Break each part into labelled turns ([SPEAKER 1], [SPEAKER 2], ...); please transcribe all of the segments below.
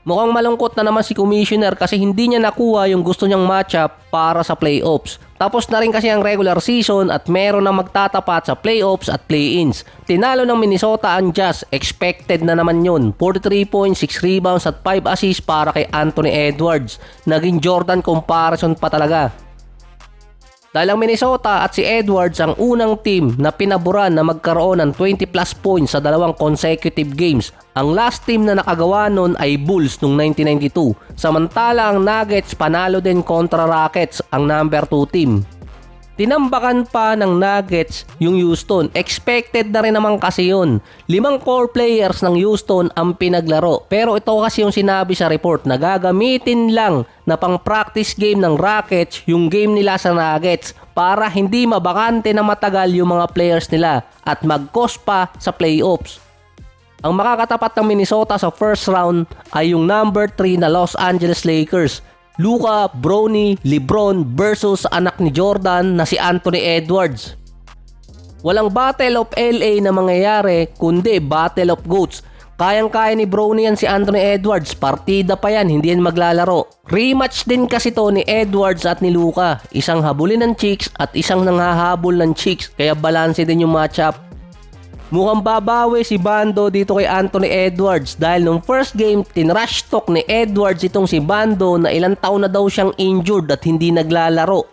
[SPEAKER 1] Mukhang malungkot na naman si Commissioner kasi hindi niya nakuha yung gusto niyang matchup para sa playoffs. Tapos na rin kasi ang regular season at meron na magtatapat sa playoffs at play-ins. Tinalo ng Minnesota ang Jazz, expected na naman yun. 43 points, 6 rebounds at 5 assists para kay Anthony Edwards. Naging Jordan comparison pa talaga. Dahil ang Minnesota at si Edwards ang unang team na pinaboran na magkaroon ng 20 plus points sa dalawang consecutive games. Ang last team na nakagawa nun ay Bulls noong 1992. Samantala ang Nuggets panalo din kontra Rockets, ang number 2 team. Tinambakan pa ng Nuggets yung Houston. Expected na rin naman kasi yun. 5 core players ng Houston ang pinaglaro. Pero ito kasi yung sinabi sa report na gagamitin lang na pang practice game ng Rockets yung game nila sa Nuggets para hindi mabakante na matagal yung mga players nila at mag-cost pa sa playoffs. Ang makakatapat ng Minnesota sa first round ay yung number 3 na Los Angeles Lakers. Luka, Bronny, LeBron versus anak ni Jordan na si Anthony Edwards. Walang Battle of LA na mangyayari kundi Battle of GOATs. Kayang-kaya ni Bronny yan si Anthony Edwards, partida pa yan, hindi yan maglalaro. Rematch din kasi to ni Edwards at ni Luka. Isang habulin ng chicks at isang nanghahabol ng chicks, kaya balanse din yung matchup. Mukhang babawi si Bando dito kay Anthony Edwards dahil nung first game tinrush talk ni Edwards itong si Bando na ilang taon na daw siyang injured at hindi naglalaro.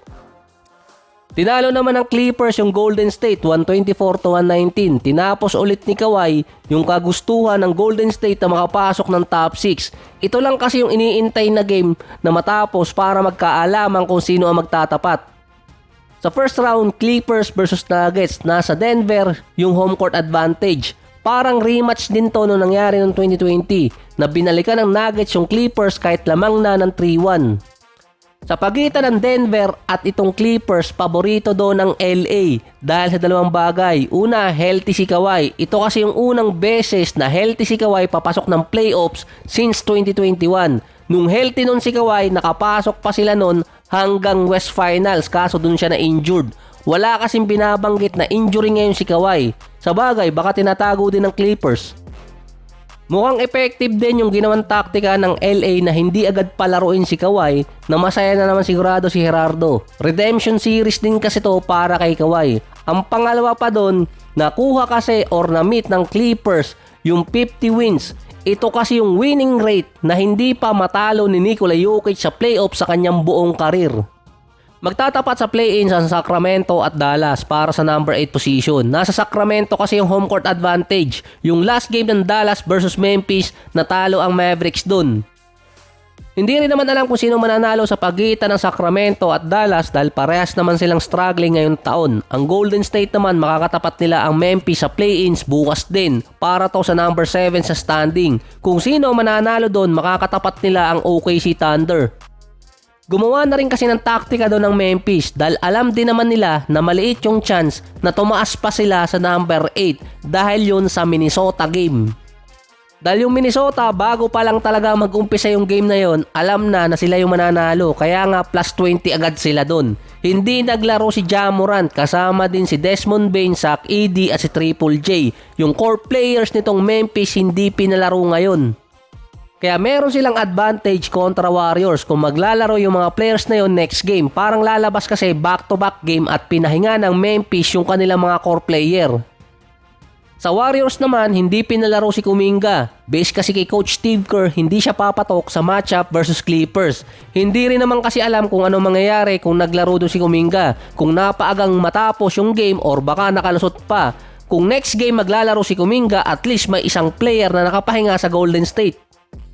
[SPEAKER 1] Tinalo naman ng Clippers yung Golden State 124-119. Tinapos ulit ni Kawhi yung kagustuhan ng Golden State na makapasok ng top 6. Ito lang kasi yung iniintay na game na matapos para magkaalaman kung sino ang magtatapat. Sa first round, Clippers versus Nuggets, nasa Denver yung home court advantage. Parang rematch din to nung nangyari noong 2020 na binalikan ng Nuggets yung Clippers kahit lamang na ng 3-1. Sa pagitan ng Denver at itong Clippers, paborito doon ng LA dahil sa dalawang bagay. Una, healthy si Kawhi. Ito kasi yung unang beses na healthy si Kawhi papasok ng playoffs since 2021. Nung healthy nun si Kawhi, nakapasok pa sila nun hanggang West Finals kaso dun siya na injured. Wala kasing binabanggit na injury ngayon si Kawhi. Sa bagay, baka tinatago din ng Clippers. Mukhang effective din yung ginawang taktika ng LA na hindi agad palaruin si Kawhi na masaya na naman sigurado si Gerardo. Redemption series din kasi to para kay Kawhi. Ang pangalawa pa doon, nakuha kasi or na-meet ng Clippers yung 50 wins. Ito kasi yung winning rate na hindi pa matalo ni Nikola Jokic sa playoff sa kanyang buong karir. Magtatapat sa play-ins ang Sacramento at Dallas para sa number 8 position. Nasa Sacramento kasi yung home court advantage. Yung last game ng Dallas versus Memphis, natalo ang Mavericks dun. Hindi rin naman alam kung sino mananalo sa pagitan ng Sacramento at Dallas dahil parehas naman silang struggling ngayong taon. Ang Golden State naman makakatapat nila ang Memphis sa play-ins bukas din para to sa number 7 sa standing. Kung sino mananalo doon, makakatapat nila ang OKC Thunder. Gumawa na rin kasi ng taktika doon ng Memphis dahil alam din naman nila na maliit yung chance na tumaas pa sila sa number 8 dahil yun sa Minnesota game. Dahil yung Minnesota, bago pa lang talaga mag-umpisa yung game na yon, alam na sila yung mananalo. Kaya nga plus 20 agad sila doon. Hindi naglaro si Ja Morant, kasama din si Desmond Bane, Zach Edey at si Triple J. Yung core players nitong Memphis hindi pinalaro ngayon. Kaya meron silang advantage kontra Warriors kung maglalaro yung mga players na yon next game. Parang lalabas kasi back-to-back game at pinahinga ng Memphis yung kanilang mga core player. Sa Warriors naman, hindi pinalaro si Kuminga. Base kasi kay Coach Steve Kerr, hindi siya papatok sa matchup versus Clippers. Hindi rin naman kasi alam kung ano mangyayari kung naglaro doon si Kuminga. Kung napaagang matapos yung game or baka nakalusot pa. Kung next game maglalaro si Kuminga, at least may isang player na nakapahinga sa Golden State.